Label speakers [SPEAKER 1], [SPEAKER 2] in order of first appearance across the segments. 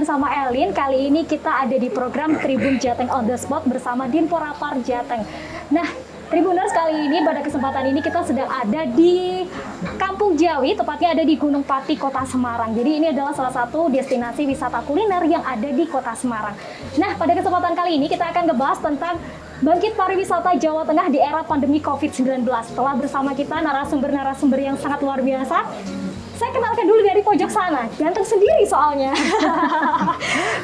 [SPEAKER 1] sama Elin. Kali ini kita ada di program Tribun Jateng on the Spot bersama Dinporapar Jateng. Nah, Tribuners, kali ini pada kesempatan ini kita sedang ada di Kampung Jawi, tepatnya ada di Gunung Pati, Kota Semarang. Jadi ini adalah salah satu destinasi wisata kuliner yang ada di Kota Semarang. Nah, pada kesempatan kali ini kita akan ngebahas tentang bangkit pariwisata Jawa Tengah di era pandemi COVID-19. Setelah bersama kita narasumber-narasumber yang sangat luar biasa. Saya kenalkan dulu dari pojok sana, ganteng sendiri soalnya.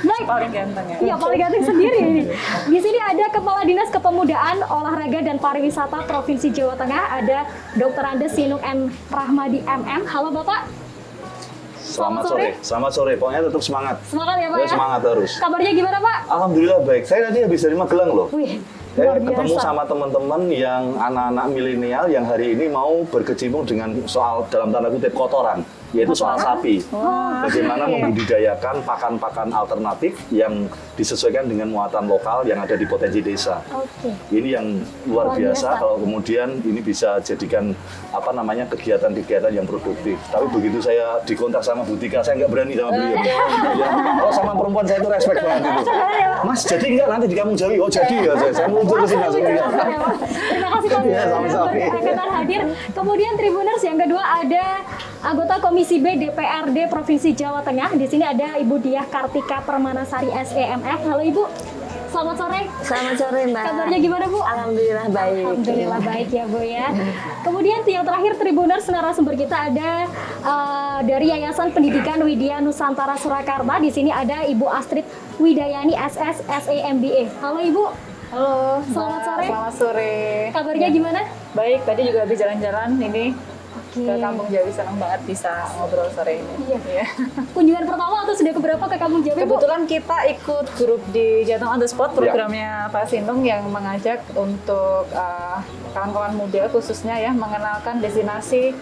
[SPEAKER 1] Baik.
[SPEAKER 2] Paling ganteng ya?
[SPEAKER 1] Iya, paling ganteng sendiri ini. Di sini ada Kepala Dinas Kepemudaan, Olahraga dan Pariwisata Provinsi Jawa Tengah, ada Dr. Andes Sinung M. Rahmadi MM. Halo Bapak.
[SPEAKER 3] Selamat sore. Pokoknya tetap semangat.
[SPEAKER 1] Semangat ya Pak ya?
[SPEAKER 3] Semangat terus.
[SPEAKER 1] Kabarnya gimana Pak?
[SPEAKER 3] Alhamdulillah baik. Saya tadi habis dari Magelang loh.
[SPEAKER 1] Wih,
[SPEAKER 3] Saya
[SPEAKER 1] luar
[SPEAKER 3] ketemu
[SPEAKER 1] biasa.
[SPEAKER 3] sama teman-teman yang anak-anak milenial yang hari ini mau berkecimpung dengan soal dalam tanda kutip kotoran, yaitu soal sapi. Bagaimana membudidayakan pakan-pakan alternatif yang disesuaikan dengan muatan lokal yang ada di potensi desa.
[SPEAKER 1] Oke.
[SPEAKER 3] Ini yang luar biasa kalau kemudian ini bisa jadikan kegiatan-kegiatan yang produktif. Tapi begitu saya dikontak sama Bu Tika, saya nggak berani sama beliau. Ya, kalau sama perempuan saya itu respect banget gitu. Mas, jadi nggak nanti di Kampung Jawi? Oh jadi ya, saya muncul ke sini langsung.
[SPEAKER 1] Terima kasih Pak
[SPEAKER 3] Iya, sama-sama.
[SPEAKER 1] berkenan hadir. Kemudian Tribuners yang kedua ada anggota Komisi B DPRD Provinsi Jawa Tengah. Di sini ada Ibu Diah Kartika Permanasari SEMF. Halo Ibu. Selamat sore.
[SPEAKER 4] Selamat sore Mbak.
[SPEAKER 1] Kabarnya gimana Bu?
[SPEAKER 4] Alhamdulillah baik.
[SPEAKER 1] Alhamdulillah baik ya Bu ya. Kemudian yang terakhir Tribuners, narasumber kita ada dari Yayasan Pendidikan Widya Nusantara Surakarta. Di sini ada Ibu Astrid Widayani SS SEMBA. Halo Ibu.
[SPEAKER 2] Halo,
[SPEAKER 1] Selamat sore.
[SPEAKER 2] Selamat sore.
[SPEAKER 1] Kabarnya gimana?
[SPEAKER 2] Baik, tadi juga habis jalan-jalan ini
[SPEAKER 1] Oke.
[SPEAKER 2] ke Kampung Jawi, senang banget bisa ngobrol sore ini.
[SPEAKER 1] Iya. Kunjungan pertama atau sudah keberapa ke Kampung Jawi Bu?
[SPEAKER 2] Kebetulan kita ikut grup di Jateng on the Spot, programnya Pak Sintung yang mengajak untuk kawan-kawan muda khususnya ya mengenalkan destinasi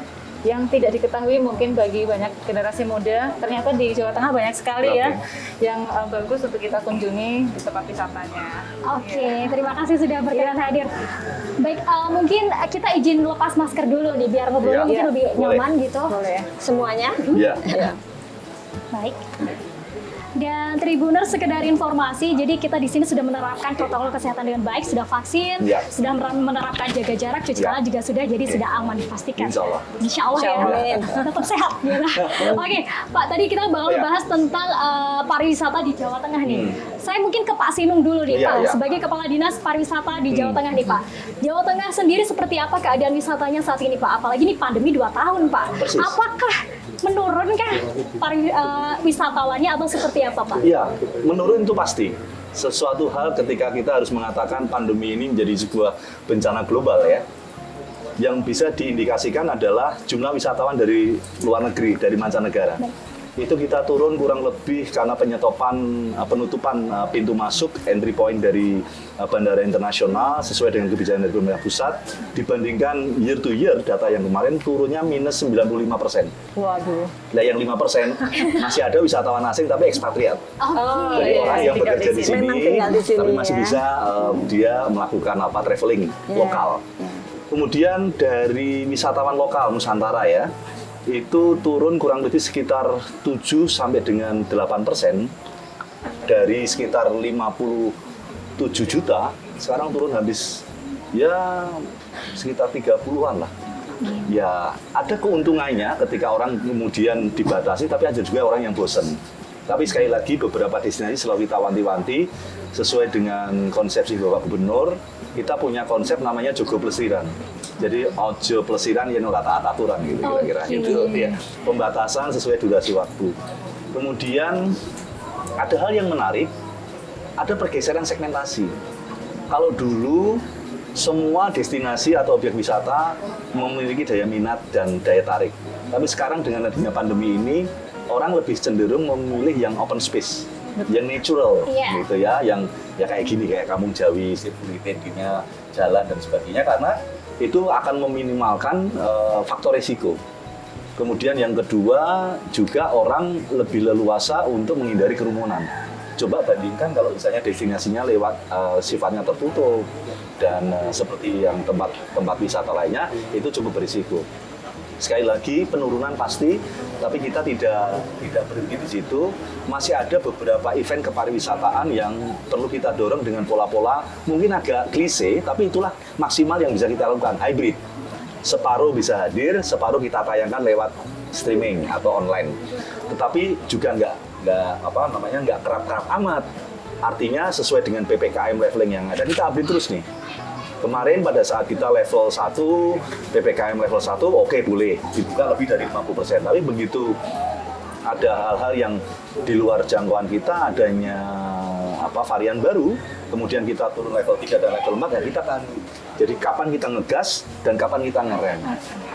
[SPEAKER 2] yang tidak diketahui mungkin bagi banyak generasi muda. Ternyata di Jawa Tengah banyak sekali ya yang bagus untuk kita kunjungi di tempat wisatanya.
[SPEAKER 1] Oke, terima kasih sudah berkenan hadir. Baik, mungkin kita izin lepas masker dulu nih biar ngobrolnya mungkin lebih nyaman gitu.
[SPEAKER 2] Boleh ya?
[SPEAKER 1] Semuanya.
[SPEAKER 3] Iya.
[SPEAKER 1] Baik. Dan Tribuners, sekedar informasi, jadi kita di sini sudah menerapkan protokol kesehatan dengan baik, sudah vaksin, sudah menerapkan jaga jarak, cuci tangan juga sudah, jadi sudah aman dipastikan.
[SPEAKER 3] Insya Allah.
[SPEAKER 1] Insya Allah ya, tetap sehat. Gitu. Oke, Pak, tadi kita bakal bahas tentang pariwisata di Jawa Tengah nih. Saya mungkin ke Pak Sinung dulu nih Pak, sebagai Kepala Dinas Pariwisata di Jawa Tengah nih Pak. Jawa Tengah sendiri seperti apa keadaan wisatanya saat ini Pak? Apalagi ini pandemi 2 tahun Pak.
[SPEAKER 3] Persis.
[SPEAKER 1] Apakah menurunkah wisatawannya atau seperti apa Pak?
[SPEAKER 3] Iya, menurun itu pasti. Sesuatu hal ketika kita harus mengatakan pandemi ini menjadi sebuah bencana global ya. Yang bisa diindikasikan adalah jumlah wisatawan dari luar negeri, dari mancanegara. Itu kita turun kurang lebih karena penutupan pintu masuk entry point dari bandara internasional sesuai dengan kebijakan dari pemerintah pusat, dibandingkan year to year data yang kemarin turunnya minus 95%.
[SPEAKER 2] Waduh.
[SPEAKER 3] Nah yang 5% masih ada wisatawan asing tapi ekspatriat. Jadi orang yang bekerja di sini, tapi masih bisa dia melakukan traveling lokal. Kemudian dari wisatawan lokal Nusantara ya, itu turun kurang lebih sekitar 7 sampai dengan 8%. Dari sekitar 57 juta, sekarang turun habis ya sekitar 30-an lah. Ya ada keuntungannya ketika orang kemudian dibatasi, tapi ada juga orang yang bosen. Tapi sekali lagi beberapa destinasi selalu kita wanti-wanti sesuai dengan konsepsi Bapak Gubernur. Kita punya konsep namanya Jogo Plesiran. Jadi ojo plesiran yang ora taat aturan gitu kira-kira gitu ya. Pembatasan sesuai durasi waktu. Kemudian ada hal yang menarik, ada pergeseran segmentasi. Kalau dulu semua destinasi atau objek wisata memiliki daya minat dan daya tarik. Tapi sekarang dengan adanya pandemi ini, orang lebih cenderung memilih yang open space, yang natural, gitu ya, yang ya kayak gini, kayak Kampung Jawi, sirkulitnya, jalan dan sebagainya, karena itu akan meminimalkan faktor resiko. Kemudian yang kedua juga orang lebih leluasa untuk menghindari kerumunan. Coba bandingkan kalau misalnya destinasinya lewat sifatnya tertutup dan seperti yang tempat wisata lainnya, itu cukup berisiko. Sekali lagi penurunan pasti, tapi kita tidak berhenti di situ. Masih ada beberapa event kepariwisataan yang perlu kita dorong dengan pola-pola mungkin agak klise, tapi itulah maksimal yang bisa kita lakukan, hybrid. Separuh bisa hadir, separuh kita tayangkan lewat streaming atau online. Tetapi juga nggak kerap-kerap amat. Artinya sesuai dengan PPKM leveling yang ada, kita update terus nih. Kemarin pada saat kita level 1, PPKM level 1, oke, boleh dibuka lebih dari 50%. Tapi begitu ada hal-hal yang di luar jangkauan kita, adanya varian baru, kemudian kita turun level 3 dan level 4, ya kita kan. Jadi kapan kita ngegas dan kapan kita ngerem.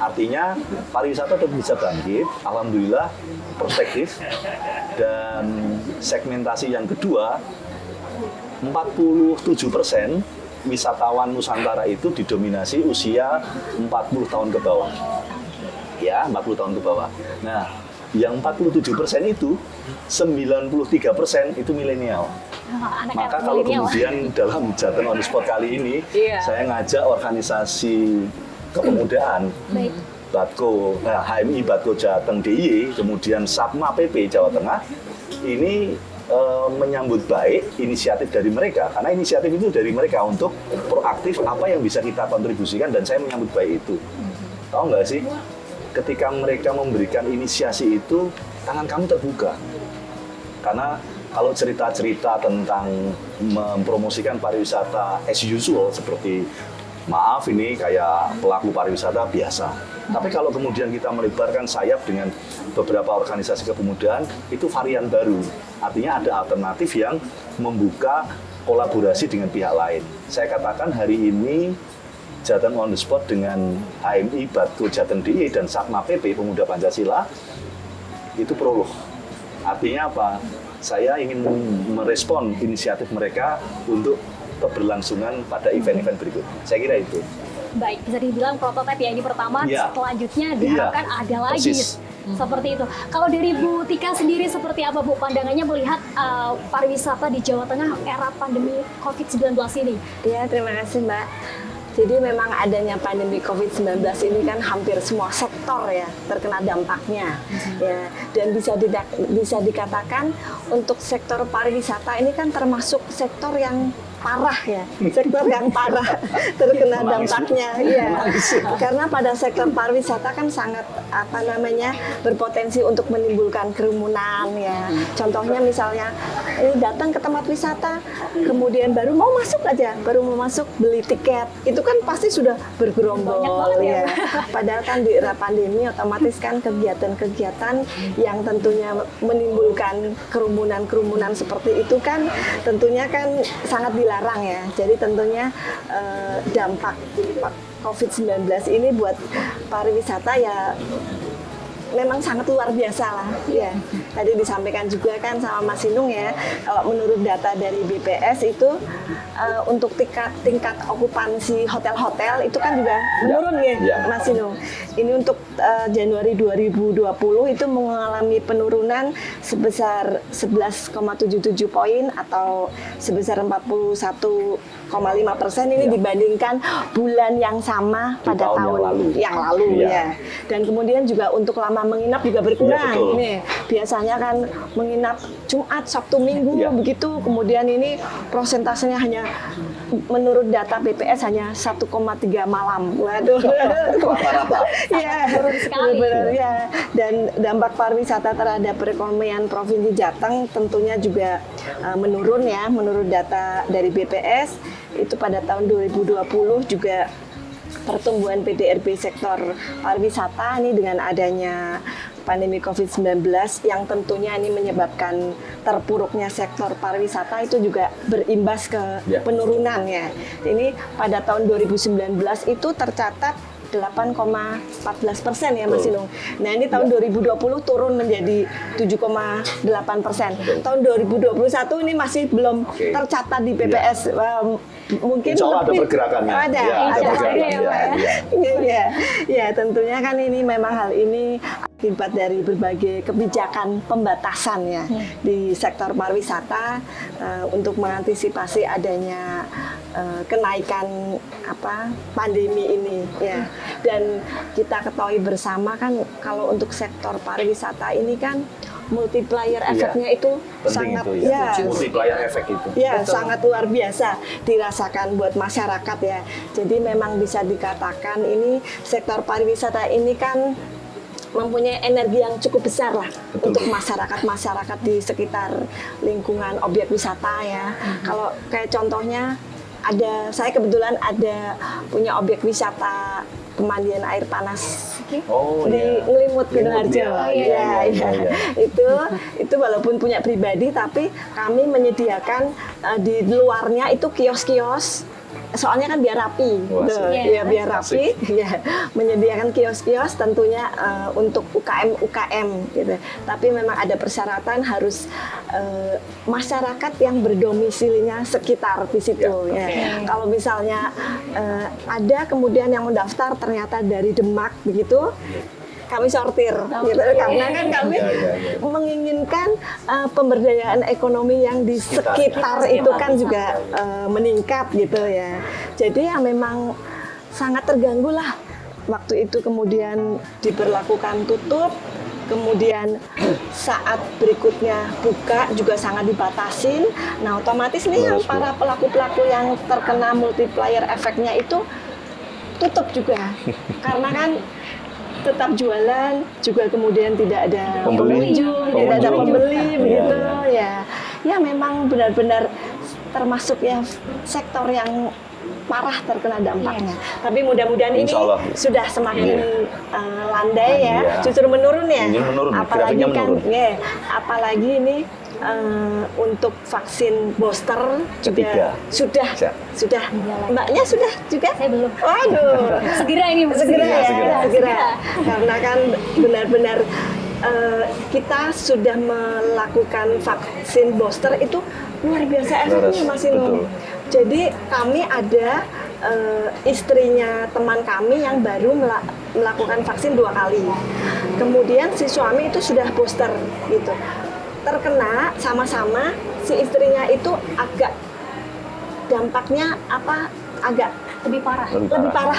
[SPEAKER 3] Artinya pariwisata tetap bisa bangkit, alhamdulillah perspektif. Dan segmentasi yang kedua, 47% wisatawan Nusantara itu didominasi usia 40 tahun ke bawah. Ya, 40 tahun ke bawah. Nah, yang 47% itu, 93% itu milenial. Maka kalau kemudian dalam Jateng on the Spot kali ini, saya ngajak organisasi kepemudaan, Batko, HMI Batko Jateng DIY, kemudian Satma PP Jawa Tengah, ini menyambut baik inisiatif dari mereka, karena inisiatif itu dari mereka untuk proaktif apa yang bisa kita kontribusikan, dan saya menyambut baik itu. Tahu nggak sih, ketika mereka memberikan inisiasi itu, tangan kami terbuka. Karena kalau cerita-cerita tentang mempromosikan pariwisata as usual, seperti maaf ini kayak pelaku pariwisata biasa. Tapi kalau kemudian kita melebarkan sayap dengan beberapa organisasi kepemudaan, itu varian baru. Artinya ada alternatif yang membuka kolaborasi dengan pihak lain. Saya katakan hari ini Jateng on the Spot dengan HMI Batko Jateng DIY dan Satma PP Pemuda Pancasila itu prolog. Artinya apa? Saya ingin merespon inisiatif mereka untuk keberlangsungan pada event-event berikut. Saya kira itu.
[SPEAKER 1] Baik, bisa dibilang prototipe ya, ini pertama, selanjutnya diharapkan ada lagi.
[SPEAKER 3] Persis.
[SPEAKER 1] Seperti itu. Kalau dari Bu Tika sendiri seperti apa Bu pandangannya melihat pariwisata di Jawa Tengah era pandemi COVID-19 ini?
[SPEAKER 4] Ya, terima kasih Mbak. Jadi memang adanya pandemi COVID-19 ini kan hampir semua sektor ya terkena dampaknya. Ya, dan bisa dikatakan untuk sektor pariwisata ini kan termasuk sektor yang parah ya, sektor yang parah terkena dampaknya, ya. Karena pada sektor pariwisata kan sangat berpotensi untuk menimbulkan kerumunan ya. Contohnya misalnya ini datang ke tempat wisata, kemudian baru mau masuk beli tiket, itu kan pasti sudah bergerombol ya. Padahal kan di era pandemi otomatis kan kegiatan-kegiatan yang tentunya menimbulkan kerumunan seperti itu kan tentunya kan sangat dilarang ya. Jadi tentunya dampak COVID-19 ini buat pariwisata ya memang sangat luar biasa lah ya. Tadi disampaikan juga kan sama Mas Sinung ya, kalau menurut data dari BPS itu untuk tingkat okupansi hotel-hotel itu kan juga menurun ya Mas Sinung. Ini untuk Januari 2020 itu mengalami penurunan sebesar 11,77 poin atau sebesar 41,5% ini dibandingkan bulan yang sama pada tahun yang lalu ya. Dan kemudian juga untuk lama menginap juga berkurang. Nih, biasanya kan menginap Jumat, Sabtu, Minggu begitu. Kemudian ini prosentasenya hanya menurut data BPS hanya 1,3 malam. Waduh. Ya, benar ya. Dan dampak pariwisata terhadap perekonomian Provinsi Jateng tentunya juga menurun ya. Menurut data dari BPS itu pada tahun 2020 juga pertumbuhan PDRB sektor pariwisata ini dengan adanya pandemi COVID-19 yang tentunya ini menyebabkan terpuruknya sektor pariwisata itu juga berimbas ke penurunan ya. Ini pada tahun 2019 itu tercatat 8,14% ya Mas Sinung. Nah ini tahun 2020 turun menjadi 7,8%. Tahun 2021 ini masih belum tercatat di BPS. Mungkin
[SPEAKER 3] Insya Allah ada pergerakannya.
[SPEAKER 4] Ada pergerakannya. Ya, tentunya kan ini memang hal ini akibat dari berbagai kebijakan pembatasan ya di sektor pariwisata untuk mengantisipasi adanya kenaikan pandemi ini ya. Dan dan kita ketahui bersama kan kalau untuk sektor pariwisata ini kan multiplier efeknya itu
[SPEAKER 3] Penting
[SPEAKER 4] sangat
[SPEAKER 3] itu ya.
[SPEAKER 4] ya,
[SPEAKER 3] Multiplier efek itu.
[SPEAKER 4] ya sangat luar biasa dirasakan buat masyarakat ya. Jadi memang bisa dikatakan ini sektor pariwisata ini kan mempunyai energi yang cukup besar lah untuk masyarakat di sekitar lingkungan objek wisata ya. Kalau kayak contohnya saya kebetulan ada punya objek wisata pemandian air panas di Ngelimut Sidoarjo. Itu walaupun punya pribadi tapi kami menyediakan di luarnya itu kios-kios. Soalnya kan biar rapi, biar rapi, ya, menyediakan kios-kios tentunya untuk UKM gitu. Tapi memang ada persyaratan harus masyarakat yang berdomisilinya sekitar di situ. Ya. Kalau misalnya ada kemudian yang mendaftar ternyata dari Demak begitu. Kami sortir, gitu. Karena kan kami menginginkan pemberdayaan ekonomi yang di sekitar itu kan juga meningkat gitu ya. Jadi ya memang sangat terganggu lah. Waktu itu kemudian diberlakukan tutup, kemudian saat berikutnya buka juga sangat dibatasin. Nah otomatis nih yang para pelaku-pelaku yang terkena multiplier efeknya itu tutup juga. Karena kan tetap jualan juga kemudian tidak ada pengunjung, tidak ada pembeli begitu ya. Ya memang benar-benar termasuk ya sektor yang parah terkena dampaknya. Tapi mudah-mudahan ini sudah semakin landai ya. Justru menurun ya. Apalagi kan apalagi ini untuk vaksin booster juga sudah Mbaknya sudah juga?
[SPEAKER 1] Saya belum.
[SPEAKER 4] Waduh, segera karena kan benar-benar kita sudah melakukan vaksin booster itu luar biasa efeknya Mas Inung. Jadi kami ada istrinya teman kami yang baru melakukan vaksin 2 kali. Kemudian si suami itu sudah booster gitu. Terkena sama-sama, si istrinya itu agak dampaknya agak
[SPEAKER 1] lebih parah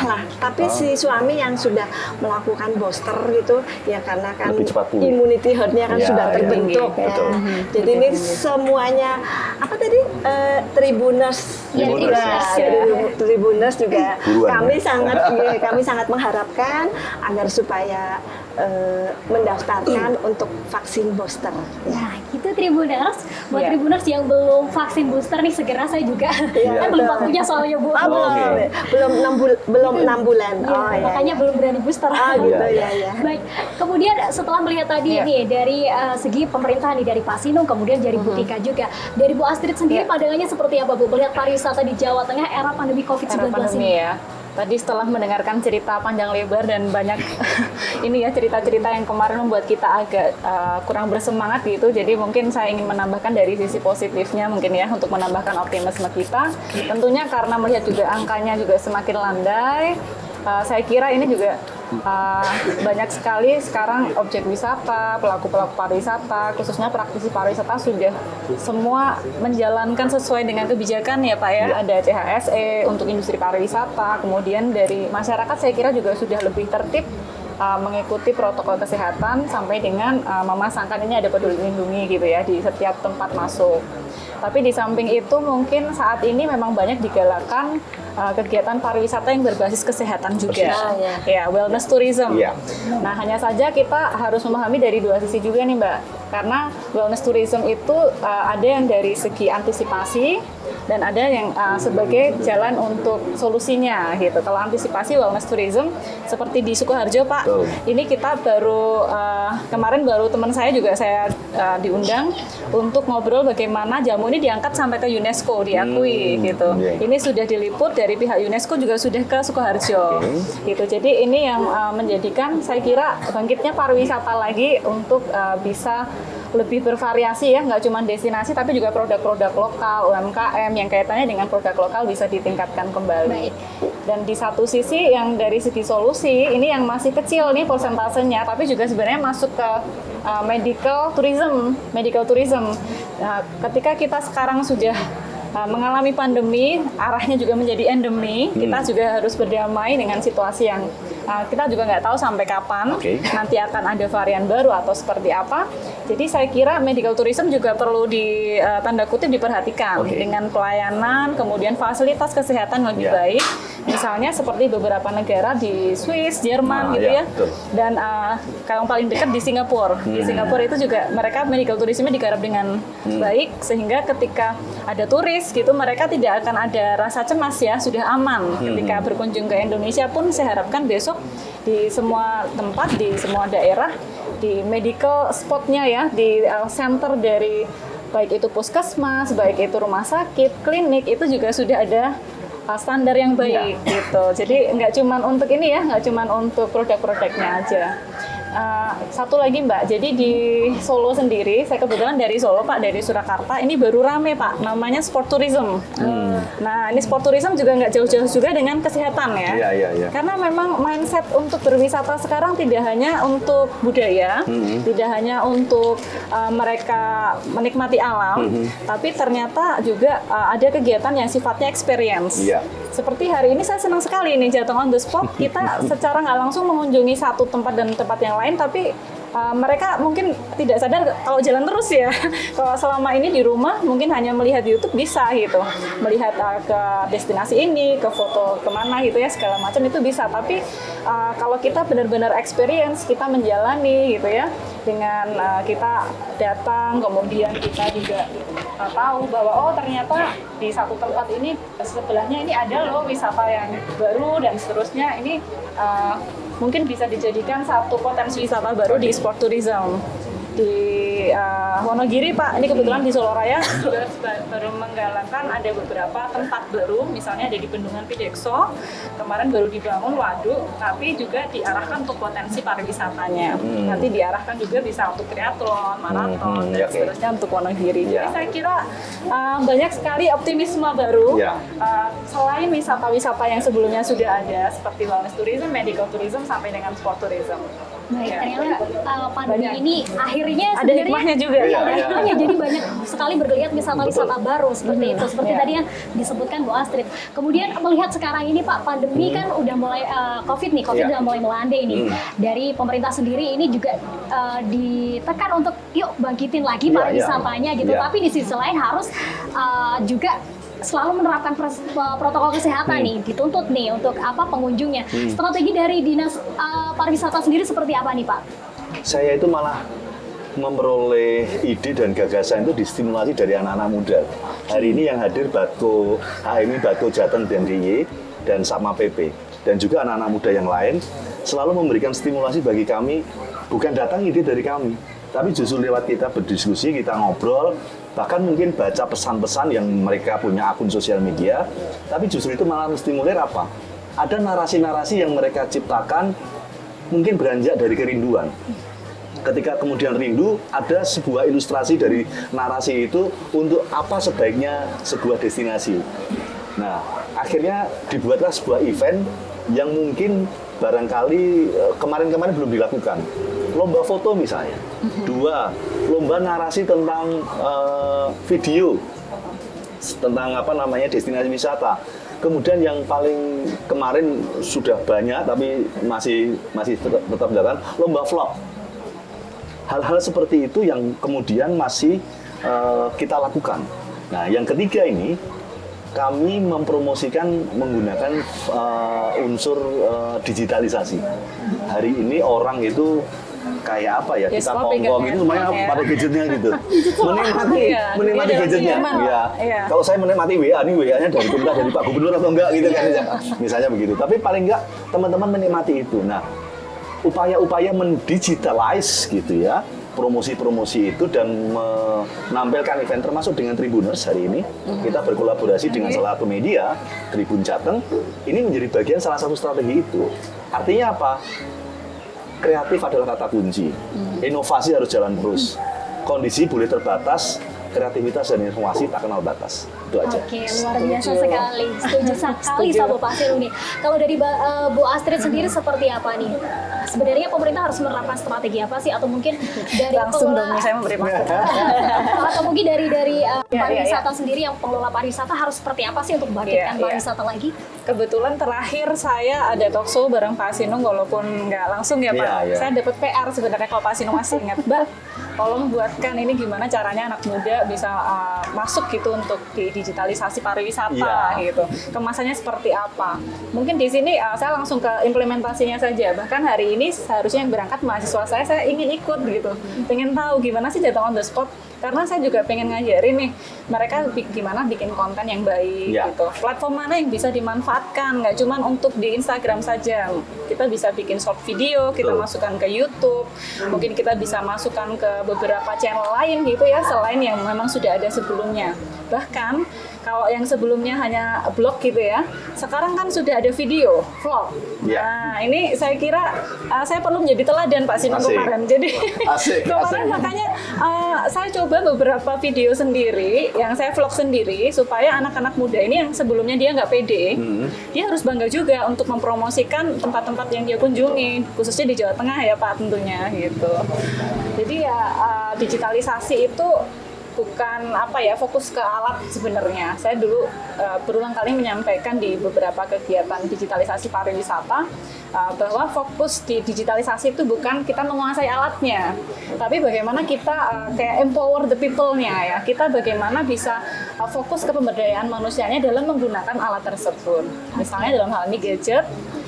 [SPEAKER 4] lah. Tapi si suami yang sudah melakukan booster gitu ya karena kan immunity herd-nya kan sudah terbentuk ya. Jadi ini semuanya Tribuners juga kami sangat mengharapkan agar supaya mendaftarkan untuk vaksin booster.
[SPEAKER 1] Nah, gitu Tribuners. Buat Tribuners yang belum vaksin booster nih segera saya juga. Kan belum waktunya soalnya Bu.
[SPEAKER 4] Belum 6 bulan.
[SPEAKER 1] Makanya belum berani booster.
[SPEAKER 4] Gitu ya.
[SPEAKER 1] Baik. Kemudian setelah melihat tadi nih dari segi pemerintah nih dari Pak Sinung, kemudian dari Bu Tika juga. Dari Bu Astrid sendiri pandangannya seperti apa Bu? Melihat pariwisata di Jawa Tengah era pandemi COVID-19 ini.
[SPEAKER 2] Ya. Tadi setelah mendengarkan cerita panjang lebar dan banyak ini ya cerita-cerita yang kemarin membuat kita agak kurang bersemangat gitu. Jadi mungkin saya ingin menambahkan dari sisi positifnya mungkin ya untuk menambahkan optimisme kita. Tentunya karena melihat juga angkanya juga semakin landai. Saya kira ini juga banyak sekali sekarang objek wisata, pelaku-pelaku pariwisata, khususnya praktisi pariwisata sudah semua menjalankan sesuai dengan kebijakan ya Pak ya. Ada CHSE untuk industri pariwisata, kemudian dari masyarakat saya kira juga sudah lebih tertib mengikuti protokol kesehatan sampai dengan memasangkan ini ada peduli lindungi gitu ya di setiap tempat masuk. Tapi di samping itu mungkin saat ini memang banyak digalakkan kegiatan pariwisata yang berbasis kesehatan juga. Ya, wellness tourism. Nah, hanya saja kita harus memahami dari dua sisi juga nih Mbak. Karena wellness tourism itu ada yang dari segi antisipasi dan ada yang sebagai jalan untuk solusinya gitu. Kalau antisipasi wellness tourism seperti di Sukoharjo Pak, ini kita baru kemarin teman saya juga saya diundang untuk ngobrol bagaimana jamu ini diangkat sampai ke UNESCO diakui gitu. Ini sudah diliput dari pihak UNESCO juga sudah ke Sukoharjo gitu. Jadi ini yang menjadikan saya kira bangkitnya pariwisata lagi untuk bisa lebih bervariasi ya, nggak cuma destinasi tapi juga produk-produk lokal, UMKM yang kaitannya dengan produk lokal bisa ditingkatkan kembali. Dan di satu sisi yang dari segi solusi ini yang masih kecil nih persentasenya, tapi juga sebenarnya masuk ke medical tourism. Nah, ketika kita sekarang sudah mengalami pandemi, arahnya juga menjadi endemi, kita juga harus berdamai dengan situasi yang kita juga nggak tahu sampai kapan nanti akan ada varian baru atau seperti apa. Jadi saya kira medical tourism juga perlu di tanda kutip diperhatikan dengan pelayanan, kemudian fasilitas kesehatan lebih baik. Misalnya seperti beberapa negara di Swiss, Jerman gitu ya. Dan yang paling dekat di Singapura. Di Singapura itu juga mereka medical tourism digarap dengan baik, sehingga ketika ada turis gitu mereka tidak akan ada rasa cemas ya, sudah aman. Ketika berkunjung ke Indonesia pun saya harapkan besok di semua tempat, di semua daerah, di medical spotnya ya, di center dari baik itu puskesmas, baik itu rumah sakit, klinik, itu juga sudah ada standar yang baik gitu. Jadi nggak cuma untuk ini ya, nggak cuma untuk produk-produknya aja. Satu lagi Mbak, jadi di Solo sendiri, saya kebetulan dari Solo Pak, dari Surakarta, ini baru rame Pak, namanya sport tourism. Nah ini sport tourism juga nggak jauh-jauh juga dengan kesehatan ya. Karena memang mindset untuk berwisata sekarang tidak hanya untuk budaya, tidak hanya untuk mereka menikmati alam, tapi ternyata juga ada kegiatan yang sifatnya experience. Seperti hari ini saya senang sekali nih Jateng on the spot, kita secara nggak langsung mengunjungi satu tempat dan tempat yang lain, tapi mereka mungkin tidak sadar kalau jalan terus ya. Kalau selama ini di rumah mungkin hanya melihat YouTube bisa gitu, melihat ke destinasi ini, ke foto kemana gitu ya, segala macam itu bisa. Tapi kalau kita benar-benar experience, kita menjalani gitu ya, dengan kita datang, kemudian kita juga tahu bahwa oh ternyata di satu tempat ini sebelahnya ini ada loh wisata yang baru dan seterusnya, ini mungkin bisa dijadikan satu potensi wisata baru di sport tourism. Di Wonogiri Pak, ini kebetulan di Solo Raya juga baru menggalakkan ada beberapa tempat baru, misalnya ada di Bendungan Pidekso, kemarin baru dibangun waduk, tapi juga diarahkan untuk potensi pariwisatanya. Nanti diarahkan juga bisa untuk triathlon, maraton, dan seterusnya untuk Wonogiri. Jadi saya kira banyak sekali optimisme baru, selain wisata-wisata yang sebelumnya sudah ada, seperti wellness tourism, medical tourism, sampai dengan sport tourism.
[SPEAKER 1] Baik, ternyata pandemi ini akhirnya
[SPEAKER 2] ada hikmahnya juga.
[SPEAKER 1] Jadi banyak sekali bergeliat wisata-wisata baru seperti itu. Seperti tadi yang disebutkan Bu Astrid. Kemudian melihat sekarang ini Pak, pandemi kan udah mulai COVID udah mulai melandai ini. Dari pemerintah sendiri ini juga ditekan untuk yuk bangkitin lagi pariwisatanya gitu. Tapi di sisi lain harus juga selalu menerapkan protokol kesehatan nih, dituntut nih untuk pengunjungnya. Strategi dari Dinas Pariwisata sendiri seperti apa nih Pak?
[SPEAKER 3] Saya itu malah memperoleh ide dan gagasan itu distimulasi dari anak-anak muda. Hari ini yang hadir Batko HMI, Batko Jateng dan DIY dan Satma PP dan juga anak-anak muda yang lain selalu memberikan stimulasi bagi kami, bukan datang ide dari kami, tapi justru lewat kita berdiskusi, kita ngobrol, bahkan mungkin baca pesan-pesan yang mereka punya akun sosial media, tapi justru itu malah menstimulir apa? Ada narasi-narasi yang mereka ciptakan mungkin beranjak dari kerinduan. Ketika kemudian rindu, ada sebuah ilustrasi dari narasi itu untuk apa sebaiknya sebuah destinasi. Nah, akhirnya dibuatlah sebuah event yang mungkin barangkali kemarin-kemarin belum dilakukan. Lomba foto misalnya. 2, lomba narasi tentang video tentang destinasi wisata. Kemudian yang paling kemarin sudah banyak tapi masih tetap jalan, lomba vlog. Hal-hal seperti itu yang kemudian masih kita lakukan. Nah, yang ketiga ini kami mempromosikan menggunakan unsur digitalisasi. Hari ini orang itu kayak apa ya, kita kongkong itu semuanya pada gadgetnya gitu. Menikmati gadgetnya. Kalau saya menikmati WA, ini WA-nya dari pemerintah, dari Pak Gubernur atau enggak gitu kan. Misalnya begitu. Tapi paling enggak teman-teman menikmati itu. Nah, upaya-upaya mendigitalize gitu ya, promosi-promosi itu dan menampilkan event termasuk dengan Tribuners hari ini. Kita berkolaborasi dengan salah satu media, Tribun Jateng. Ini menjadi bagian salah satu strategi itu. Artinya apa? Kreatif adalah kata kunci. Inovasi harus jalan terus. Kondisi boleh terbatas, kreativitas dan inovasi tak kenal batas. Itu aja.
[SPEAKER 1] Oke, luar biasa sekali. Setuju sekali sama Pak Sil nih. Kalau dari Bu Astrid sendiri seperti apa nih? Sebenarnya pemerintah harus menerapkan strategi apa sih? Atau mungkin dari
[SPEAKER 2] langsung dong saya memberi masukan.
[SPEAKER 1] Atau mungkin dari pariwisata sendiri, yang pengelola pariwisata harus seperti apa sih untuk membangkitkan pariwisata lagi?
[SPEAKER 2] kebetulan terakhir saya ada talkshow bareng Pak Sinung, walaupun nggak langsung ya Pak.
[SPEAKER 3] Iya, iya.
[SPEAKER 2] Saya dapat PR sebenarnya kalau Pak Sinung masih ingat, Mbak, tolong buatkan ini gimana caranya anak muda bisa masuk gitu untuk di digitalisasi pariwisata
[SPEAKER 3] Iya.
[SPEAKER 2] gitu. Kemasannya seperti apa? Mungkin di sini saya langsung ke implementasinya saja. Bahkan hari ini seharusnya yang berangkat mahasiswa saya ingin ikut gitu. Pengen tahu gimana sih Jateng on the spot, karena saya juga pengen ngajarin nih mereka gimana bikin konten yang baik
[SPEAKER 3] Ya.
[SPEAKER 2] gitu. Platform mana yang bisa dimanfaatkan, nggak cuma untuk di Instagram saja. Kita bisa bikin short video, kita
[SPEAKER 3] Betul.
[SPEAKER 2] masukkan ke YouTube, mungkin kita bisa masukkan ke beberapa channel lain gitu ya, selain yang memang sudah ada sebelumnya. Bahkan kalau yang sebelumnya hanya blog gitu ya, sekarang kan sudah ada video, vlog.
[SPEAKER 3] Ya.
[SPEAKER 2] Nah, ini saya kira saya perlu menjadi teladan Pak Sinung
[SPEAKER 3] Asik.
[SPEAKER 2] kemarin. Jadi
[SPEAKER 3] Asik,
[SPEAKER 2] kemarin
[SPEAKER 3] asik.
[SPEAKER 2] makanya saya coba beberapa video sendiri, yang saya vlog sendiri, supaya anak-anak muda ini yang sebelumnya dia nggak pede, dia harus bangga juga untuk mempromosikan tempat-tempat yang dia kunjungi, khususnya di Jawa Tengah ya Pak tentunya gitu. Jadi ya digitalisasi itu bukan fokus ke alat sebenarnya. Saya dulu berulang kali menyampaikan di beberapa kegiatan digitalisasi pariwisata bahwa fokus di digitalisasi itu bukan kita menguasai alatnya, tapi bagaimana kita kayak empower the people-nya ya. Kita bagaimana bisa fokus ke pemberdayaan manusianya dalam menggunakan alat tersebut. Misalnya dalam hal ini gadget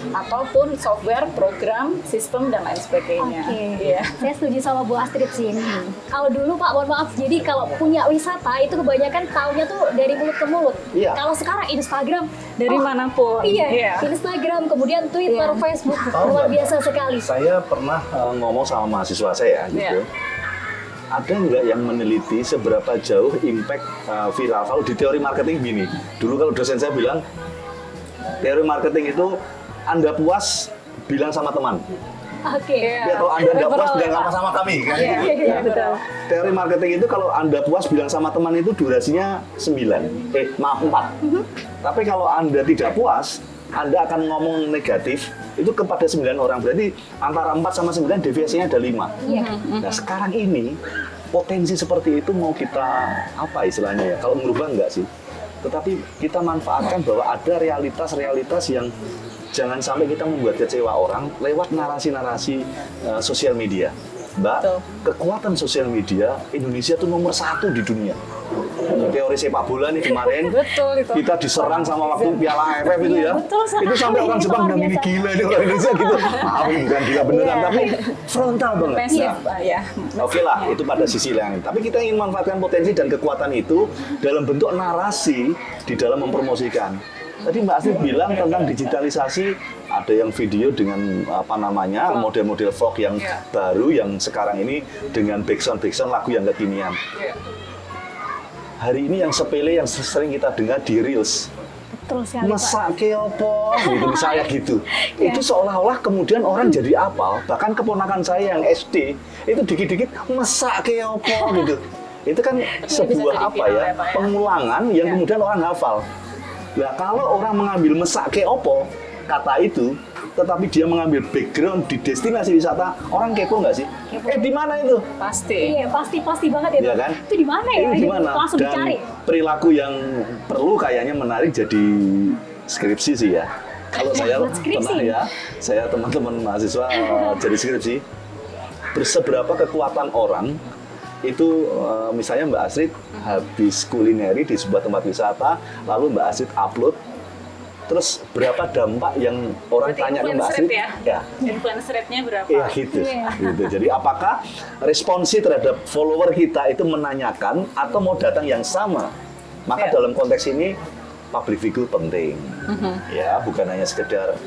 [SPEAKER 2] ataupun software, program, sistem dan lain sebagainya.
[SPEAKER 1] Oke,
[SPEAKER 2] Iya.
[SPEAKER 1] saya setuju sama Bu Astrid sih ini. Kalau dulu Pak, mohon maaf, jadi kalau punya wisata itu kebanyakan taunya tuh dari mulut ke mulut.
[SPEAKER 3] Iya.
[SPEAKER 1] Kalau sekarang Instagram,
[SPEAKER 2] Dari manapun.
[SPEAKER 1] Iya, Instagram, kemudian Twitter,
[SPEAKER 4] Iya.
[SPEAKER 1] Facebook,
[SPEAKER 3] Oh,
[SPEAKER 1] luar
[SPEAKER 3] Mbak.
[SPEAKER 1] biasa sekali.
[SPEAKER 3] Saya pernah ngomong sama mahasiswa saya gitu.
[SPEAKER 2] Iya.
[SPEAKER 3] Ada nggak yang meneliti seberapa jauh impact viral? Kalau di teori marketing gini, dulu kalau dosen saya bilang, teori marketing itu Anda puas bilang sama teman.
[SPEAKER 1] Oke.
[SPEAKER 2] Iya.
[SPEAKER 3] Ya, kalau Anda nggak puas
[SPEAKER 2] Referral,
[SPEAKER 3] bilang
[SPEAKER 2] Pak.
[SPEAKER 3] apa sama kami. Kan?
[SPEAKER 2] Iya,
[SPEAKER 3] Gitu.
[SPEAKER 2] iya,
[SPEAKER 3] Nah,
[SPEAKER 2] betul.
[SPEAKER 3] teori marketing itu kalau Anda puas bilang sama teman itu durasinya 4. Tapi kalau Anda tidak puas, Anda akan ngomong negatif itu kepada 9 orang. Berarti antara 4 sama 9 deviasinya ada 5.
[SPEAKER 1] Iya.
[SPEAKER 3] Nah sekarang ini potensi seperti itu mau kita apa istilahnya ya? Kalau merubah enggak sih? Tetapi kita manfaatkan bahwa ada realitas-realitas yang jangan sampai kita membuat kecewa orang lewat narasi-narasi sosial media. Mbak,
[SPEAKER 2] Betul.
[SPEAKER 3] kekuatan sosial media Indonesia itu nomor 1 di dunia. Teori sepak bola nih kemarin,
[SPEAKER 2] Betul itu.
[SPEAKER 3] kita diserang sama waktu Piala AFF itu ya.
[SPEAKER 1] betul sekali.
[SPEAKER 3] Itu sampai orang Jepang
[SPEAKER 1] Luar
[SPEAKER 3] bilang ini
[SPEAKER 1] biasa.
[SPEAKER 3] gila ini orang Indonesia gitu. Maaf ini bukan gila beneran,
[SPEAKER 2] Iya.
[SPEAKER 3] tapi frontal banget.
[SPEAKER 2] Masif,
[SPEAKER 3] Nah,
[SPEAKER 2] ya.
[SPEAKER 3] Oke lah, itu pada sisi lain. Tapi kita ingin manfaatkan potensi dan kekuatan itu dalam bentuk narasi di dalam mempromosikan. Tadi Mbak Astrid bilang tentang digitalisasi, ada yang video dengan model-model vlog yang
[SPEAKER 2] Iya.
[SPEAKER 3] baru yang sekarang ini dengan backsound lagu yang kekinian.
[SPEAKER 2] Iya.
[SPEAKER 3] Hari ini yang sepele yang sering kita dengar di Reels.
[SPEAKER 1] Betul sekali Pak.
[SPEAKER 3] Mesake opo gitu misalnya gitu. Itu seolah-olah kemudian orang jadi apal, bahkan keponakan saya yang SD itu dikit-dikit mesake opo gitu. Itu kan
[SPEAKER 2] bisa
[SPEAKER 3] sebuah
[SPEAKER 2] jadi
[SPEAKER 3] apa
[SPEAKER 2] viral
[SPEAKER 3] ya,
[SPEAKER 2] ya, Pak, ya?
[SPEAKER 3] pengulangan yang
[SPEAKER 2] Ya.
[SPEAKER 3] kemudian orang hafal. Nah, kalau orang mengambil mesake opo kata itu, tetapi dia mengambil background di destinasi wisata, orang kepo nggak sih? Di mana itu?
[SPEAKER 2] Pasti.
[SPEAKER 1] Iya, pasti banget itu.
[SPEAKER 3] Iya kan?
[SPEAKER 1] Itu di mana ya?
[SPEAKER 3] Itu di mana?
[SPEAKER 1] Langsung
[SPEAKER 3] Dan
[SPEAKER 1] dicari.
[SPEAKER 3] perilaku yang perlu kayaknya menarik jadi skripsi sih ya. Kalau saya
[SPEAKER 1] Buat skripsi.
[SPEAKER 3] pernah ya, saya teman-teman mahasiswa jadi skripsi. Seberapa kekuatan orang itu misalnya Mbak Astrid habis kulineri di sebuah tempat wisata, lalu Mbak Astrid upload, terus berapa dampak yang orang
[SPEAKER 2] Berarti
[SPEAKER 3] tanya ke Mbak
[SPEAKER 2] influence
[SPEAKER 3] Astrid?
[SPEAKER 2] rate ya? Influence rate-nya berapa?
[SPEAKER 3] Iya gitu.
[SPEAKER 1] Iya.
[SPEAKER 3] Gitu. Jadi apakah responsi terhadap follower kita itu menanyakan atau mau datang yang sama? Maka
[SPEAKER 2] Iya.
[SPEAKER 3] dalam konteks ini public figure penting. Ya, bukan hanya sekedar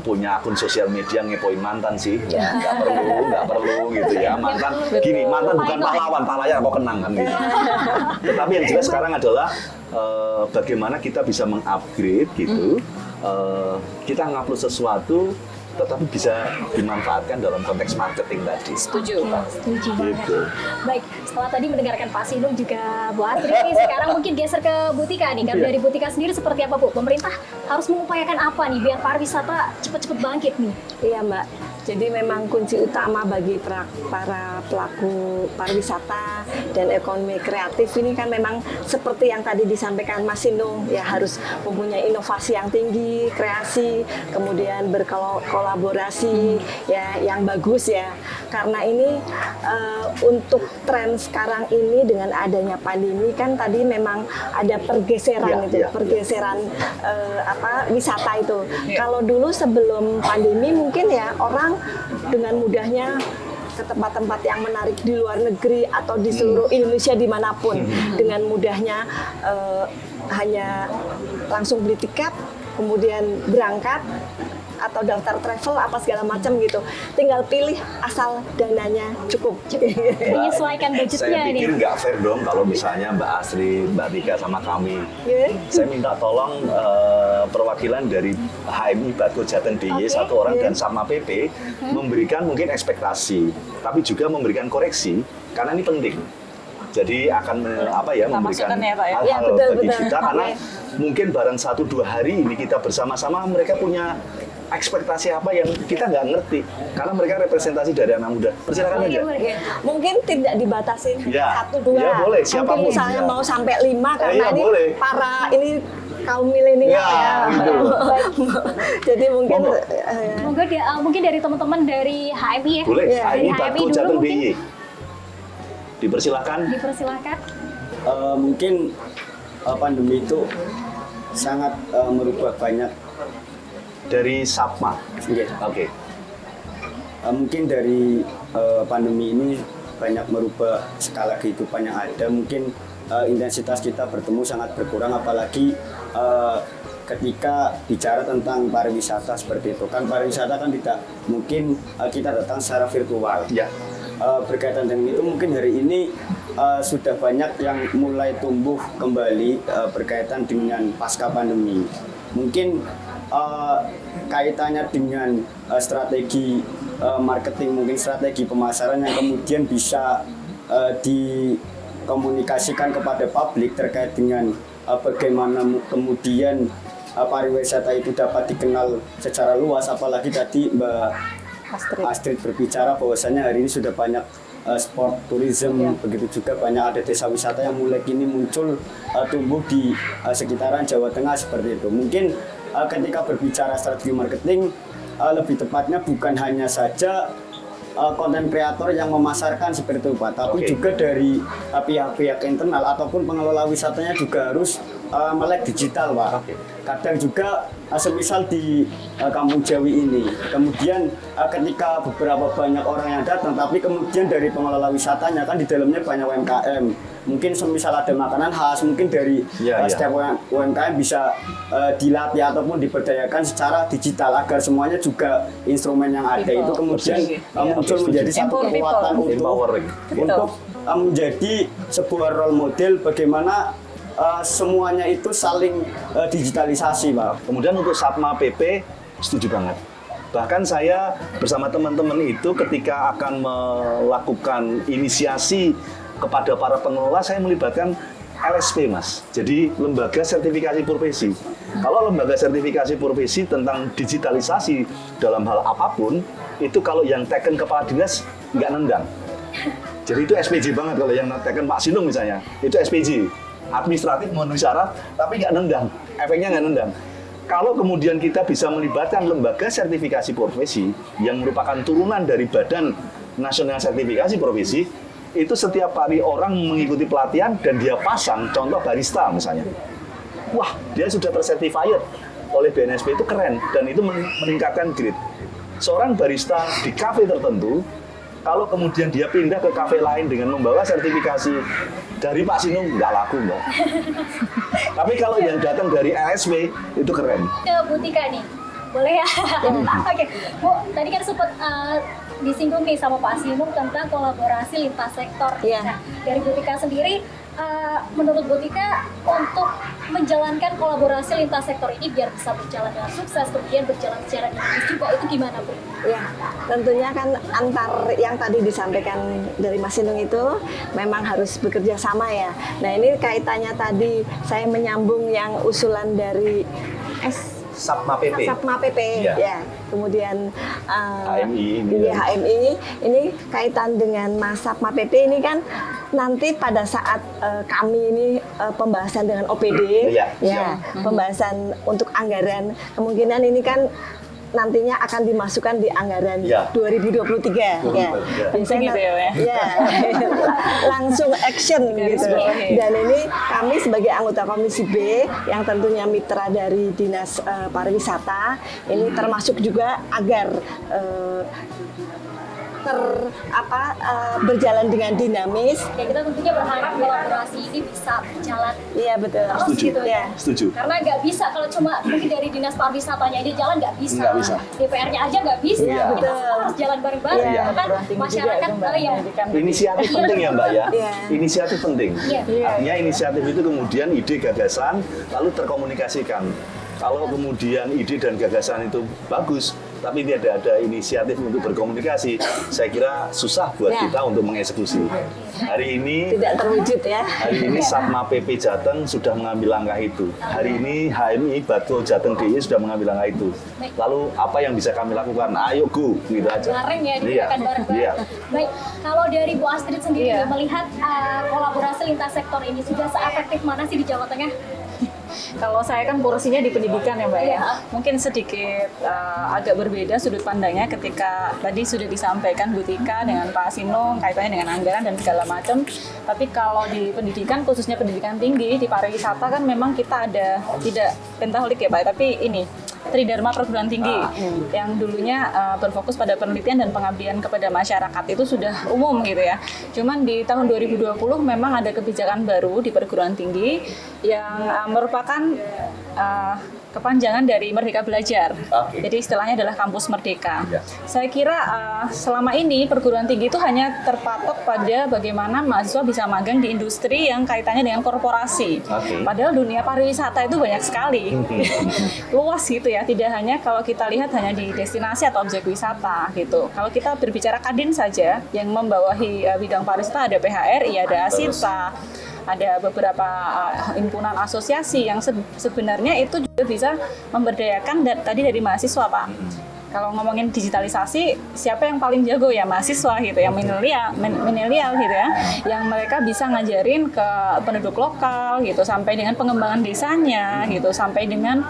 [SPEAKER 3] punya akun sosial media ngepoin mantan sih. Ya, nggak perlu gitu ya. Mantan gini, mantan bukan pahlawan, pahlawan kok kenang kan gitu. Tetapi yang jelas sekarang adalah bagaimana kita bisa mengupgrade gitu. Kita ngupload sesuatu tetapi bisa dimanfaatkan dalam konteks marketing tadi.
[SPEAKER 2] Setuju, Pak.
[SPEAKER 1] Setuju banget.
[SPEAKER 3] Gitu.
[SPEAKER 1] Baik, setelah tadi mendengarkan Pak Sinung juga Bu Astrid nih, sekarang mungkin geser ke Bu Tika nih. Kalau
[SPEAKER 3] Iya.
[SPEAKER 1] dari Bu Tika sendiri seperti apa Bu? Pemerintah harus mengupayakan apa nih biar pariwisata cepet-cepet bangkit nih?
[SPEAKER 4] Iya Mbak, Jadi memang kunci utama bagi para pelaku pariwisata dan ekonomi kreatif ini kan memang seperti yang tadi disampaikan Mas Sinung, ya harus mempunyai inovasi yang tinggi, kreasi, kemudian berkolaborasi ya yang bagus ya. Karena ini untuk tren sekarang ini dengan adanya pandemi kan tadi memang ada pergeseran pergeseran wisata itu. Kalau dulu sebelum pandemi mungkin ya orang dengan mudahnya ke tempat-tempat yang menarik di luar negeri atau di seluruh Indonesia dimanapun dengan mudahnya hanya langsung beli tiket kemudian berangkat atau daftar travel apa segala macam gitu, tinggal pilih asal dananya cukup.
[SPEAKER 1] Menyesuaikan budgetnya
[SPEAKER 3] Saya
[SPEAKER 1] ini.
[SPEAKER 3] pikir nggak fair dong kalau misalnya Mbak Asri, Mbak Tika sama kami. Saya minta tolong perwakilan dari HMI Batko Jateng DIY satu orang dan Satma PP memberikan mungkin ekspektasi, tapi juga memberikan koreksi karena ini penting. Jadi akan memberikan
[SPEAKER 2] ya, Pak, ya?
[SPEAKER 3] hal-hal
[SPEAKER 4] betul,
[SPEAKER 3] bagi
[SPEAKER 4] betul.
[SPEAKER 3] kita karena mungkin barang 1-2 hari ini kita bersama-sama mereka punya ekspektasi apa yang kita nggak ngerti karena mereka representasi dari anak muda. Persilakan aja.
[SPEAKER 4] Mungkin tidak dibatasi
[SPEAKER 3] Ya.
[SPEAKER 4] 1-2.
[SPEAKER 3] Ya, boleh, siapapun.
[SPEAKER 4] Mungkin misalnya
[SPEAKER 3] Ya.
[SPEAKER 4] mau sampai 5 karena
[SPEAKER 3] Iya,
[SPEAKER 4] ini
[SPEAKER 3] boleh.
[SPEAKER 4] para ini kaum milenial
[SPEAKER 3] Ya, gitu.
[SPEAKER 4] Jadi mungkin
[SPEAKER 1] Monggo mungkin dari teman-teman dari HMI ya.
[SPEAKER 3] Boleh,
[SPEAKER 4] Ya,
[SPEAKER 1] dari
[SPEAKER 3] HMI
[SPEAKER 1] HMI
[SPEAKER 3] Batko
[SPEAKER 1] dulu
[SPEAKER 3] Jateng
[SPEAKER 1] mungkin.
[SPEAKER 3] DIY. Dipersilakan.
[SPEAKER 1] Dipersilakan.
[SPEAKER 5] Mungkin pandemi itu sangat merubah banyak.
[SPEAKER 3] Dari Sapma.
[SPEAKER 5] Iya.
[SPEAKER 3] Oke.
[SPEAKER 5] Mungkin dari pandemi ini banyak merubah skala kehidupan yang ada. Mungkin intensitas kita bertemu sangat berkurang, apalagi ketika bicara tentang pariwisata seperti itu. Kan pariwisata kan tidak mungkin kita datang secara virtual.
[SPEAKER 3] Ya.
[SPEAKER 5] Berkaitan dengan itu mungkin hari ini sudah banyak yang mulai tumbuh kembali berkaitan dengan pasca pandemi. Mungkin kaitannya dengan strategi marketing, mungkin strategi pemasaran yang kemudian bisa dikomunikasikan kepada publik terkait dengan bagaimana kemudian pariwisata itu dapat dikenal secara luas. Apalagi tadi Mbak Astrid berbicara bahwasanya hari ini sudah banyak sport tourism, begitu juga banyak ada desa wisata yang mulai kini muncul tumbuh di sekitaran Jawa Tengah seperti itu. Mungkin ketika berbicara strategi marketing, lebih tepatnya bukan hanya saja konten kreator yang memasarkan seperti itu Pak, tapi juga dari pihak-pihak internal ataupun pengelola wisatanya juga harus melek digital Pak. Kadang juga semisal di Kampung Jawi ini, kemudian ketika beberapa banyak orang yang datang, tapi kemudian dari pengelola wisatanya kan di dalamnya banyak UMKM, mungkin semisal ada makanan khas, mungkin dari setiap UMKM bisa dilatih ataupun diberdayakan secara digital agar semuanya juga instrumen yang ada itu kemudian muncul menjadi satu kekuatan untuk menjadi sebuah role model bagaimana semuanya itu saling digitalisasi Pak.
[SPEAKER 3] Kemudian untuk Satma PP setuju banget. Bahkan saya bersama teman-teman itu ketika akan melakukan inisiasi kepada para pengelola, saya melibatkan LSP Mas. Jadi lembaga sertifikasi profesi. Kalau lembaga sertifikasi profesi tentang digitalisasi dalam hal apapun, itu kalau yang teken kepala dinas nggak nendang. Jadi itu SPJ banget kalau yang teken Pak Sinung misalnya, itu SPJ. Administratif memenuhi syarat, tapi nggak nendang. Efeknya nggak nendang. Kalau kemudian kita bisa melibatkan lembaga sertifikasi profesi yang merupakan turunan dari Badan Nasional Sertifikasi Profesi, itu setiap hari orang mengikuti pelatihan dan dia pasang, contoh barista misalnya. Wah, dia sudah tersertified oleh BNSP, itu keren dan itu meningkatkan grade. Seorang barista di kafe tertentu, kalau kemudian dia pindah ke kafe lain dengan membawa sertifikasi dari Pak Sinung, nggak laku Mbak. Tapi kalau yang datang dari LSP, itu keren.
[SPEAKER 1] Ke Bu Tika nih, boleh ya? Oke, Bu, tadi kan sempat disinggung nih sama Pak Sinung tentang kolaborasi lintas sektor. Nah, dari Bu Tika sendiri, menurut Bu Tika untuk menjalankan kolaborasi lintas sektor ini biar bisa berjalan dengan sukses, kemudian berjalan secara dinamis juga, itu gimana Bu?
[SPEAKER 4] Ya, tentunya kan antar yang tadi disampaikan dari Mas Sinung itu memang harus bekerja sama ya. Nah ini kaitannya tadi saya menyambung yang usulan dari
[SPEAKER 3] Satma PP.
[SPEAKER 4] Satma PP ya. kemudian
[SPEAKER 3] HMI ini.
[SPEAKER 4] Iya, HMI ini kaitan dengan Satma PP ini kan nanti pada saat kami ini pembahasan dengan OPD,
[SPEAKER 3] Iya.
[SPEAKER 4] Pembahasan untuk anggaran, kemungkinan ini kan nantinya akan dimasukkan di anggaran 2023 ya.
[SPEAKER 2] Langsung gitu ya,
[SPEAKER 4] Ya, langsung action gitu. Dan ini kami sebagai anggota Komisi B yang tentunya mitra dari Dinas Pariwisata ini termasuk juga agar berjalan dengan dinamis.
[SPEAKER 1] Ya, kita tentunya berharap kolaborasi ini bisa berjalan
[SPEAKER 4] Iya betul.
[SPEAKER 1] terus
[SPEAKER 3] Setuju.
[SPEAKER 1] gitu ya.
[SPEAKER 3] Setuju.
[SPEAKER 1] Karena nggak bisa kalau cuma mungkin dari dinas pariwisatanya aja jalan nggak bisa.
[SPEAKER 3] Nggak bisa.
[SPEAKER 1] DPR-nya aja nggak bisa.
[SPEAKER 3] Iya,
[SPEAKER 1] Kita
[SPEAKER 4] betul.
[SPEAKER 1] semua harus jalan bareng-bareng.
[SPEAKER 3] Iya.
[SPEAKER 1] Kan masyarakat ya.
[SPEAKER 3] Inisiatif penting ya Mbak ya.
[SPEAKER 4] Iya.
[SPEAKER 3] Inisiatif penting.
[SPEAKER 1] Iya.
[SPEAKER 3] Artinya inisiatif itu kemudian ide gagasan lalu terkomunikasikan. Kalau kemudian ide dan gagasan itu bagus, tapi tidak ada inisiatif untuk berkomunikasi, saya kira susah buat
[SPEAKER 4] Ya.
[SPEAKER 3] kita untuk mengeksekusi. Hari ini
[SPEAKER 4] Tidak terwujud ya.
[SPEAKER 3] Hari ini Satma PP Jateng sudah mengambil langkah itu. Hari ini HMI Batko Jateng DIY sudah mengambil langkah itu. Lalu apa yang bisa kami lakukan? Ayo go, gitu aja.
[SPEAKER 1] Bareng ya,
[SPEAKER 3] Iya.
[SPEAKER 1] dilakukan bareng-bareng.
[SPEAKER 3] Iya.
[SPEAKER 1] Baik, kalau dari Bu Astrid sendiri
[SPEAKER 2] Iya.
[SPEAKER 1] melihat kolaborasi lintas sektor ini sudah seefektif mana sih di Jawa Tengah?
[SPEAKER 2] Kalau saya kan porsinya di pendidikan ya Mbak ya.
[SPEAKER 1] Iya.
[SPEAKER 2] Mungkin sedikit agak berbeda sudut pandangnya ketika tadi sudah disampaikan Bu Tika dengan Pak Sinung kaitannya dengan anggaran dan segala macam. Tapi kalau di pendidikan khususnya pendidikan tinggi di pariwisata kan memang kita ada tidak pentaholik ya Pak, tapi ini Tridharma perguruan tinggi yang dulunya berfokus pada penelitian dan pengabdian kepada masyarakat itu sudah umum gitu ya. Cuman di tahun 2020 memang ada kebijakan baru di perguruan tinggi yang merupakan kepanjangan dari Merdeka Belajar.
[SPEAKER 3] Oke.
[SPEAKER 2] Jadi istilahnya adalah kampus merdeka.
[SPEAKER 3] Ya.
[SPEAKER 2] Saya kira selama ini perguruan tinggi itu hanya terpatok pada bagaimana mahasiswa bisa magang di industri yang kaitannya dengan korporasi.
[SPEAKER 3] Oke.
[SPEAKER 2] Padahal dunia pariwisata itu banyak sekali. Luas gitu ya, tidak hanya kalau kita lihat hanya di destinasi atau objek wisata gitu. Kalau kita berbicara Kadin saja yang membawahi bidang pariwisata ada PHRI, ada Asita, ada beberapa himpunan asosiasi yang sebenarnya itu juga bisa memberdayakan tadi dari mahasiswa Pak. Kalau ngomongin digitalisasi, siapa yang paling jago ya mahasiswa gitu, yang milenial gitu ya, yang mereka bisa ngajarin ke penduduk lokal gitu, sampai dengan pengembangan desanya gitu, sampai dengan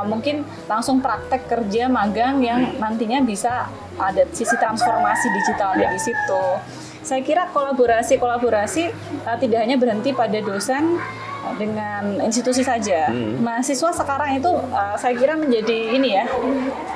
[SPEAKER 2] mungkin langsung praktek kerja magang yang nantinya bisa ada sisi transformasi digitalnya di situ. Saya kira kolaborasi tidak hanya berhenti pada dosen dengan institusi saja. Mahasiswa sekarang itu saya kira menjadi ini ya,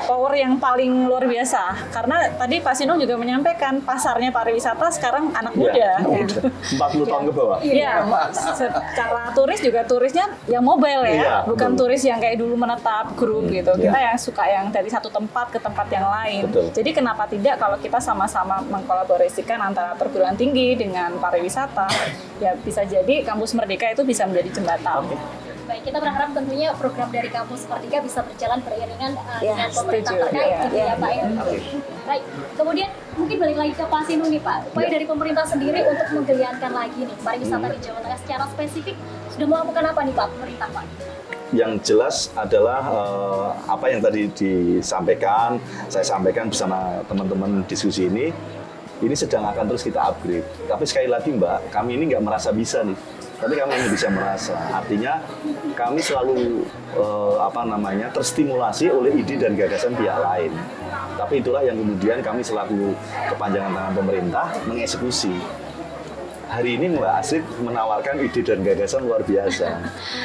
[SPEAKER 2] power yang paling luar biasa. Karena tadi Pak Sinung juga menyampaikan pasarnya pariwisata sekarang anak muda.
[SPEAKER 3] 40 tahun ke bawah.
[SPEAKER 2] Iya, secara turis juga turisnya yang mobile ya,
[SPEAKER 3] Iya,
[SPEAKER 2] bukan
[SPEAKER 3] betul.
[SPEAKER 2] turis yang kayak dulu menetap grup gitu.
[SPEAKER 3] Iya.
[SPEAKER 2] Kita yang suka yang dari satu tempat ke tempat yang lain.
[SPEAKER 3] Betul.
[SPEAKER 2] Jadi kenapa tidak kalau kita sama-sama mengkolaborasikan antara perguruan tinggi dengan pariwisata, ya bisa jadi kampus merdeka itu bisa menjadi jembatan.
[SPEAKER 1] Baik, kita berharap tentunya program dari Kampus Merdeka bisa berjalan beriringan
[SPEAKER 4] Ya,
[SPEAKER 1] dengan pemerintah
[SPEAKER 2] setuju.
[SPEAKER 1] terkait
[SPEAKER 2] Ya.
[SPEAKER 1] gitu ya Pak ya. Baik, kemudian mungkin balik lagi ke Pak Sinung nih Pak, upaya dari pemerintah sendiri untuk menggeliatkan lagi nih pariwisata di Jawa Tengah secara spesifik sudah melakukan apa nih Pak pemerintah Pak?
[SPEAKER 3] Yang jelas adalah apa yang tadi disampaikan, saya sampaikan bersama teman-teman diskusi ini sedang akan terus kita upgrade. Tapi sekali lagi Mbak, kami ini nggak merasa bisa nih. Tapi kami ini bisa merasa. Artinya kami selalu terstimulasi oleh ide dan gagasan pihak lain. Tapi itulah yang kemudian kami selaku kepanjangan tangan pemerintah mengeksekusi. Hari ini Mbak Astrid menawarkan ide dan gagasan luar biasa.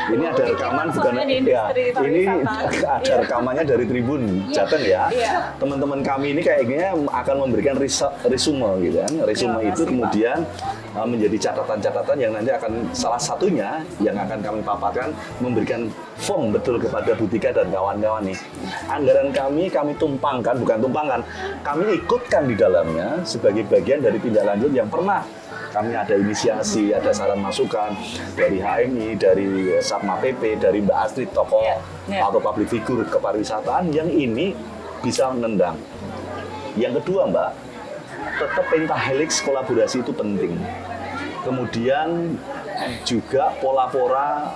[SPEAKER 3] Ini ada rekaman bukan
[SPEAKER 2] Soalnya di
[SPEAKER 3] ya,
[SPEAKER 2] industri
[SPEAKER 3] ini
[SPEAKER 2] pariwisata.
[SPEAKER 3] ada
[SPEAKER 2] Iya.
[SPEAKER 3] rekamannya dari Tribun Jateng ya.
[SPEAKER 2] Iya.
[SPEAKER 3] Teman-teman kami ini kayaknya akan memberikan resume gitu kan. Resume
[SPEAKER 2] Ya,
[SPEAKER 3] itu
[SPEAKER 2] pasti,
[SPEAKER 3] kemudian menjadi catatan-catatan yang nanti akan salah satunya yang akan kami paparkan memberikan form betul kepada Bu Tika dan kawan-kawan nih. Anggaran kami tumpangkan, bukan tumpangkan, kami ikutkan di dalamnya sebagai bagian dari tindak lanjut yang pernah kami ada inisiasi, ada saran masukan dari HMI, dari Satma PP, dari Mbak Astrid, tokoh
[SPEAKER 2] Ya.
[SPEAKER 3] atau public figure kepariwisataan yang ini bisa menendang. Yang kedua Mbak, tetap pentahelix kolaborasi itu penting. Kemudian juga pola-pola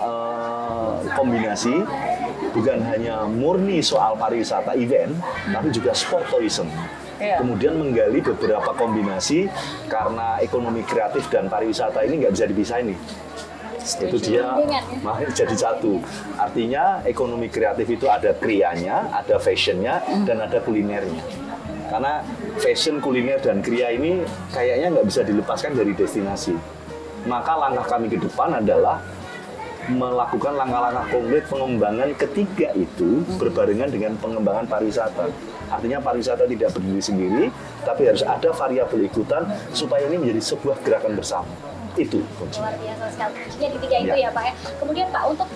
[SPEAKER 3] kombinasi bukan hanya murni soal pariwisata event, tapi juga sport tourism.
[SPEAKER 2] Iya.
[SPEAKER 3] Kemudian menggali beberapa kombinasi karena ekonomi kreatif dan pariwisata ini nggak bisa dipisahin nih. Itu dia jadi satu. Artinya ekonomi kreatif itu ada krianya, ada fashionnya, dan ada kulinernya. Karena fashion, kuliner, dan kria ini kayaknya nggak bisa dilepaskan dari destinasi. Maka langkah kami ke depan adalah melakukan langkah-langkah konkret pengembangan ketiga itu berbarengan dengan pengembangan pariwisata. Artinya pariwisata tidak berdiri sendiri, tapi harus ada variabel ikutan supaya ini menjadi sebuah gerakan bersama. Itu kunci.
[SPEAKER 1] Luar biasa sekali. Kuncinya di tiga itu ya Pak ya. Kemudian Pak, untuk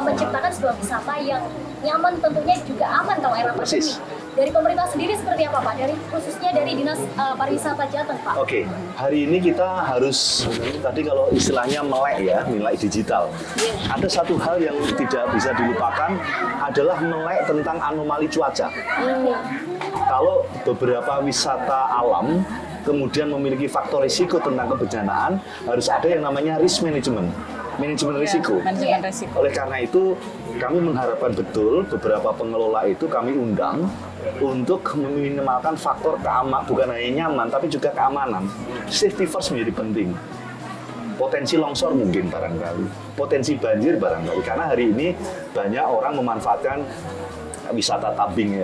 [SPEAKER 1] menciptakan sebuah wisata yang nyaman tentunya juga aman kalau era pandemi.
[SPEAKER 3] Persis.
[SPEAKER 1] Dari pemerintah sendiri seperti apa Pak? Khususnya dari Dinas Pariwisata Jateng Pak.
[SPEAKER 3] Oke, hari ini kita harus, tadi kalau istilahnya melek ya, nilai digital. Ada satu hal yang tidak bisa dilupakan adalah melek tentang anomali cuaca. Kalau beberapa wisata alam kemudian memiliki faktor risiko tentang kebencanaan, harus ada yang namanya risk management. Manajemen risiko.
[SPEAKER 2] Manajemen risiko.
[SPEAKER 3] Oleh karena itu, kami mengharapkan betul beberapa pengelola itu kami undang untuk meminimalkan faktor keamanan, bukan hanya nyaman, tapi juga keamanan. Safety first menjadi penting. Potensi longsor mungkin barangkali, potensi banjir barangkali, karena hari ini banyak orang memanfaatkan wisata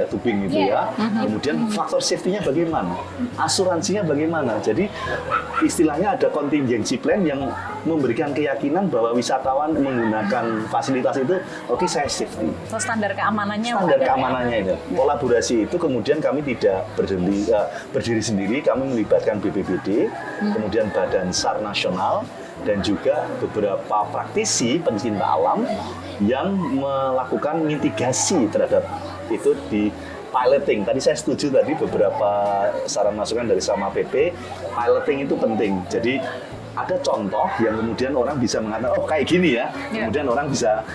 [SPEAKER 3] tubing itu ya. Kemudian faktor safety-nya bagaimana? Asuransinya bagaimana? Jadi istilahnya ada contingency plan yang memberikan keyakinan bahwa wisatawan menggunakan fasilitas itu, oke, saya safety.
[SPEAKER 2] So, standar keamanannya.
[SPEAKER 3] Standar keamanannya itu. Kolaborasi itu kemudian kami tidak berdiri sendiri, kami melibatkan BPBD, kemudian Badan SAR Nasional, dan juga beberapa praktisi pencinta alam yang melakukan mitigasi terhadap itu di piloting. Tadi saya setuju tadi beberapa saran masukan dari Sama PP, piloting itu penting. Jadi ada contoh yang kemudian orang bisa mengatakan, oh kayak gini ya, kemudian orang bisa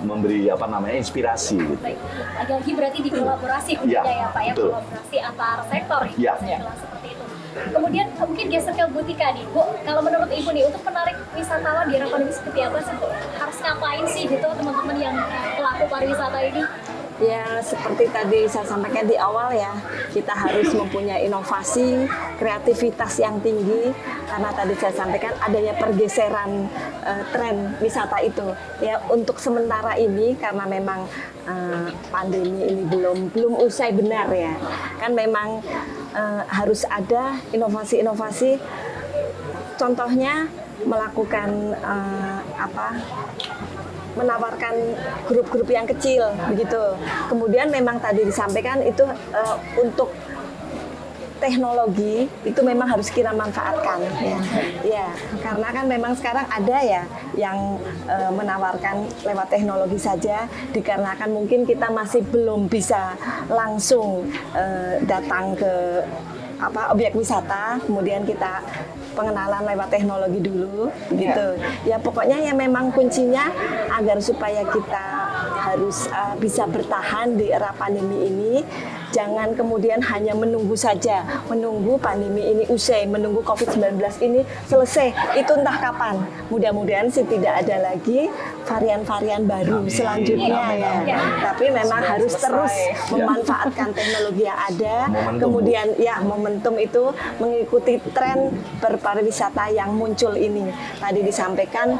[SPEAKER 3] memberi inspirasi gitu.
[SPEAKER 1] Baik, lagi-lagi berarti di kolaborasi
[SPEAKER 3] Ya,
[SPEAKER 1] ya Pak ya,
[SPEAKER 3] betul.
[SPEAKER 1] kolaborasi antar sektor
[SPEAKER 3] Ya.
[SPEAKER 1] seperti itu. Kemudian mungkin geser ke Butika nih, Bu. Kalau menurut Ibu nih, untuk menarik wisatawan di era pandemi seperti apa sih, Bu? Harus ngapain sih gitu teman-teman yang pelaku pariwisata ini?
[SPEAKER 4] Ya, seperti tadi saya sampaikan di awal ya, kita harus mempunyai inovasi, kreativitas yang tinggi, karena tadi saya sampaikan adanya pergeseran tren wisata itu. Ya, untuk sementara ini karena memang pandemi ini belum usai benar ya, kan memang harus ada inovasi-inovasi. Contohnya melakukan menawarkan grup-grup yang kecil begitu. Kemudian memang tadi disampaikan itu untuk teknologi itu memang harus kita manfaatkan ya. Ya, karena kan memang sekarang ada ya yang menawarkan lewat teknologi saja, dikarenakan mungkin kita masih belum bisa langsung datang ke objek wisata, kemudian kita pengenalan lewat teknologi dulu gitu. Ya pokoknya ya memang kuncinya agar supaya kita harus bisa bertahan di era pandemi ini, jangan kemudian hanya menunggu saja, menunggu pandemi ini usai, menunggu COVID-19 ini selesai, itu entah kapan. Mudah-mudahan sih tidak ada lagi varian-varian baru selanjutnya ya. Tapi memang harus terus memanfaatkan teknologi yang ada, kemudian ya momentum itu mengikuti tren berpariwisata yang muncul ini. Tadi disampaikan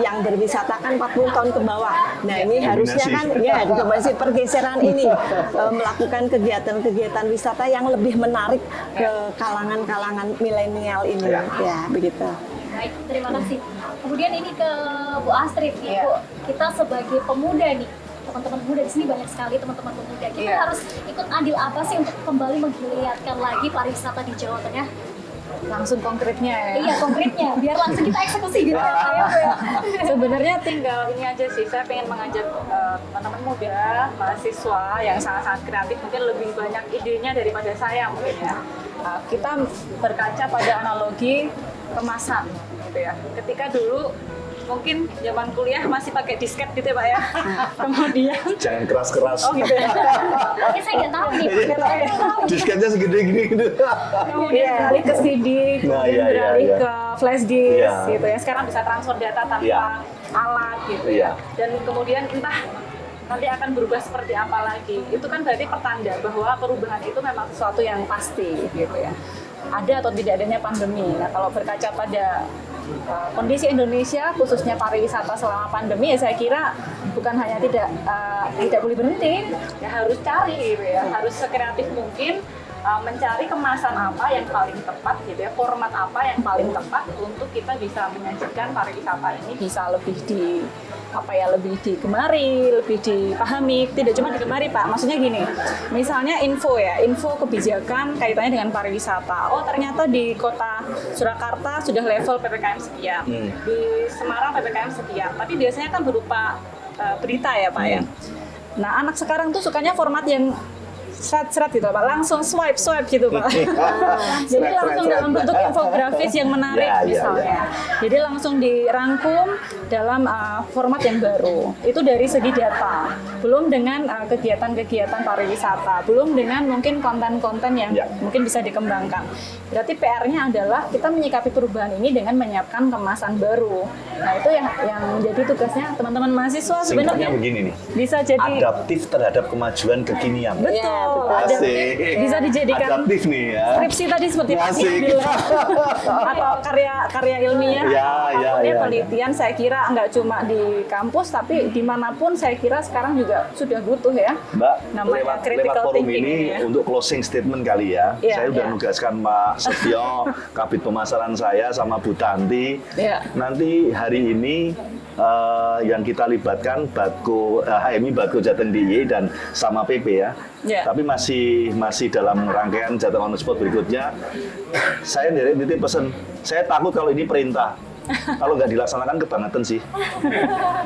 [SPEAKER 4] yang berwisata kan 40 tahun ke bawah. Nah ini harusnya kan ya juga masih pergeseran ini melakukan kegiatan-kegiatan wisata yang lebih menarik ke kalangan-kalangan milenial ini ya begitu.
[SPEAKER 1] Baik, terima kasih. Kemudian ini ke Bu Astrid ya, Bu. Kita sebagai pemuda nih, teman-teman muda di sini banyak sekali teman-teman pemuda. Kita harus ikut andil apa sih untuk kembali menggeliatkan lagi pariwisata di Jawa Tengah?
[SPEAKER 2] Langsung konkretnya ya.
[SPEAKER 1] Iya, konkretnya. Biar langsung kita eksekusi gitu ya.
[SPEAKER 2] Sebenarnya tinggal ini aja sih, saya pengen mengajak teman-teman muda, mahasiswa yang sangat-sangat kreatif, mungkin lebih banyak idenya daripada saya mungkin ya. Kita berkaca pada analogi kemasan gitu ya. Ketika dulu mungkin zaman kuliah masih pakai disket gitu ya Pak ya. Kemudian
[SPEAKER 3] Jangan keras-keras.
[SPEAKER 2] oh gitu ya.
[SPEAKER 1] Oke, saya nggak tahu nih.
[SPEAKER 3] Disketnya segede gini gitu.
[SPEAKER 2] Kemudian beralih ke CD, kemudian beralih ke flash disk gitu ya. Sekarang bisa transfer data tanpa alat gitu ya. Dan kemudian entah nanti akan berubah seperti apa lagi. Itu kan berarti pertanda bahwa perubahan itu memang sesuatu yang pasti gitu ya. Ada atau tidak adanya pandemi. Nah, kalau berkaca pada kondisi Indonesia khususnya pariwisata selama pandemi, ya saya kira bukan hanya tidak boleh berhenti, ya harus cari gitu ya, harus sekreatif mungkin mencari kemasan apa yang paling tepat gitu ya, format apa yang paling tepat untuk kita bisa menyajikan pariwisata ini bisa lebih lebih digemari, lebih dipahami, tidak cuma digemari Pak, maksudnya gini, misalnya info kebijakan kaitannya dengan pariwisata. Oh ternyata di kota Surakarta sudah level PPKM sekian, di Semarang PPKM sekian, tapi biasanya kan berupa berita ya Pak ya. Nah anak sekarang tuh sukanya format yang serat gitu Pak, langsung swipe gitu Pak. Jadi langsung dalam bentuk infografis yang menarik misalnya. Jadi langsung dirangkum dalam format yang baru. Itu dari segi data, belum dengan kegiatan-kegiatan pariwisata, belum dengan mungkin konten-konten yang mungkin bisa dikembangkan. Berarti PR-nya adalah kita menyikapi perubahan ini dengan menyiapkan kemasan baru. Nah itu yang menjadi tugasnya teman-teman mahasiswa sebenarnya.
[SPEAKER 3] Begini nih,
[SPEAKER 2] bisa jadi
[SPEAKER 3] adaptif terhadap kemajuan kekinian.
[SPEAKER 2] Betul.
[SPEAKER 3] Asik.
[SPEAKER 2] Bisa dijadikan
[SPEAKER 3] adaptif nih ya.
[SPEAKER 2] Skripsi tadi seperti Pak bilang atau karya ilmiah, penelitian saya kira nggak cuma di kampus tapi dimanapun saya kira sekarang juga sudah butuh ya.
[SPEAKER 3] Mbak,
[SPEAKER 2] namanya
[SPEAKER 3] lewat forum
[SPEAKER 2] thinking
[SPEAKER 3] ini
[SPEAKER 2] ya.
[SPEAKER 3] untuk closing statement kali ya. Saya udah nugaskan Pak Setio, Kabid Pemasaran saya sama Bu Tanti. Nanti hari ini yang kita libatkan HMI Badko Jateng DIY dan sama PP ya. Tapi masih dalam rangkaian Jateng on the Spot berikutnya. Saya nitip pesan, saya takut kalau ini perintah. Kalau nggak dilaksanakan kebangetan sih.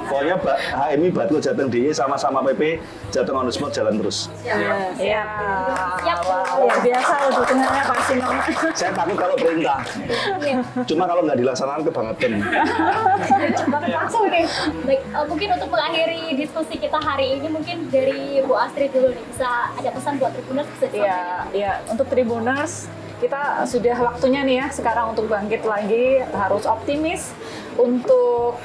[SPEAKER 3] Pokoknya HMI Badko Jateng DIY sama PP Jateng on the Spot jalan terus.
[SPEAKER 2] Luar biasa dukungannya Pak Sinong.
[SPEAKER 3] Saya takut kalau perintah. Cuma kalau nggak dilaksanakan kebangetan.
[SPEAKER 1] Langsung nih. Baik, mungkin untuk mengakhiri diskusi kita hari ini mungkin dari Bu Astrid dulu nih, bisa ada pesan buat Tribuners bisa disampaikan?
[SPEAKER 2] Iya, untuk Tribuners kita sudah waktunya nih ya sekarang untuk bangkit lagi, harus optimis untuk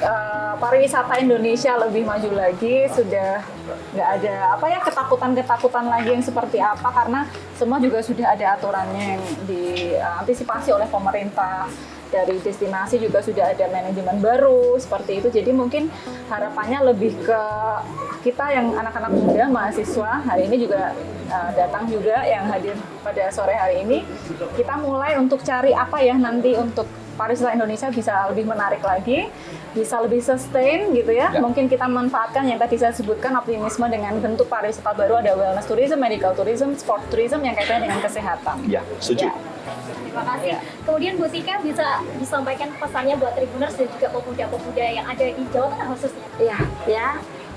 [SPEAKER 2] pariwisata Indonesia lebih maju lagi. Sudah nggak ada ketakutan lagi yang seperti apa, karena semua juga sudah ada aturannya yang diantisipasi oleh pemerintah. Dari destinasi juga sudah ada manajemen baru seperti itu. Jadi mungkin harapannya lebih ke kita yang anak-anak muda mahasiswa hari ini juga datang juga yang hadir pada sore hari ini. Kita mulai untuk cari apa ya nanti untuk pariwisata Indonesia bisa lebih menarik lagi, bisa lebih sustain gitu ya. Mungkin kita manfaatkan yang tadi saya sebutkan, optimisme dengan bentuk pariwisata baru, ada wellness tourism, medical tourism, sport tourism yang kaitannya dengan kesehatan.
[SPEAKER 3] Ya, setuju.
[SPEAKER 1] Terima kasih. Kemudian Bu Tika bisa disampaikan pesannya buat Tribuners dan juga pemuda-pemuda yang ada di Jawa Tengah khususnya.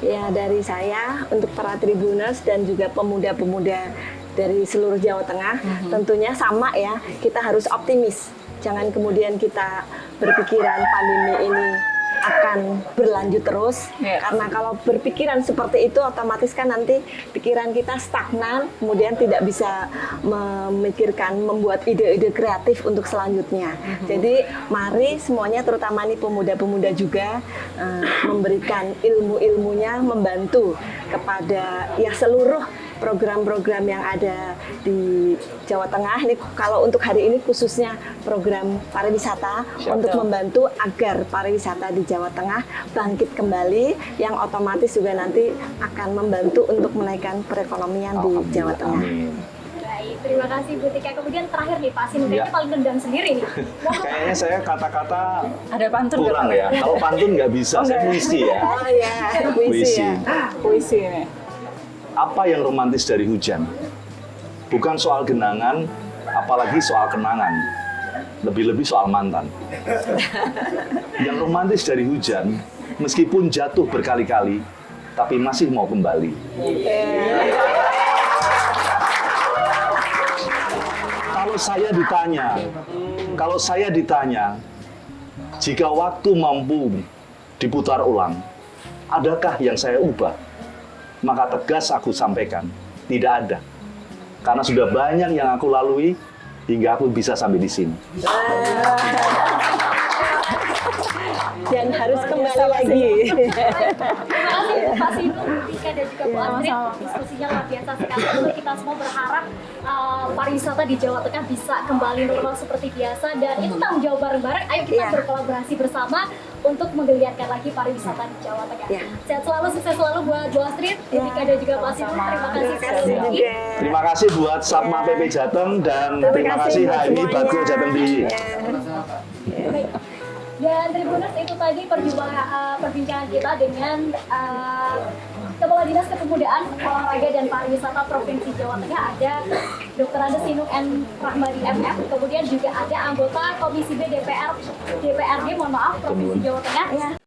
[SPEAKER 4] Ya dari saya untuk para Tribuners dan juga pemuda-pemuda dari seluruh Jawa Tengah, tentunya sama ya, kita harus optimis. Jangan kemudian kita berpikiran pandemi ini akan berlanjut terus, karena kalau berpikiran seperti itu otomatis kan nanti pikiran kita stagnan, kemudian tidak bisa memikirkan, membuat ide-ide kreatif untuk selanjutnya. Jadi mari semuanya, terutama nih pemuda-pemuda juga memberikan ilmu-ilmunya, membantu kepada seluruh program-program yang ada di Jawa Tengah. Ini kalau untuk hari ini khususnya program pariwisata untuk membantu agar pariwisata di Jawa Tengah bangkit kembali, yang otomatis juga nanti akan membantu untuk menaikkan perekonomian di Jawa Tengah.
[SPEAKER 1] Baik, terima kasih Bu Tika. Kemudian terakhir nih Pak Sinung, kayaknya paling nendang sendiri nih.
[SPEAKER 3] Kayaknya saya kata-kata
[SPEAKER 2] ada pantun
[SPEAKER 3] kurang ya. Kalau pantun nggak bisa, saya puisi ya.
[SPEAKER 4] Oh ya,
[SPEAKER 3] Puisi.
[SPEAKER 2] Puisi nih.
[SPEAKER 3] Apa yang romantis dari hujan? Bukan soal genangan, apalagi soal kenangan. Lebih-lebih soal mantan. Yang romantis dari hujan, meskipun jatuh berkali-kali, tapi masih mau kembali. Kalau saya ditanya, jika waktu mampu diputar ulang, adakah yang saya ubah? Maka tegas aku sampaikan, tidak ada. Karena sudah banyak yang aku lalui hingga aku bisa sampai di sini.
[SPEAKER 4] Dan harus kembali lagi.
[SPEAKER 1] Terima kasih Pak Sinung, Tika. Rika dan juga Bu Astrid. Diskusinya luar biasa sekali. Untuk kita semua berharap pariwisata di Jawa Tengah bisa kembali normal seperti biasa, dan itu tanggung jawab bareng-bareng. Ayo kita berkolaborasi bersama untuk menggeliatkan lagi pariwisata di Jawa Tengah. Sehat selalu, sukses selalu buat Bu Astrid, Bu Rika dan juga Pak Sinung. Terima kasih sekali lagi.
[SPEAKER 3] Terima kasah buat Satma PP Jateng dan terima kasih HMI Bagio Jateng di.
[SPEAKER 1] Baik. Dan Tribuners, itu tadi perbincangan kita dengan Kepala Dinas Kepemudaan, Olahraga dan Pariwisata Provinsi Jawa Tengah, ada Dr. Andes Sinung N. Rahmadi MM, kemudian juga ada anggota Komisi B DPRD, mohon maaf, Provinsi Jawa Tengah.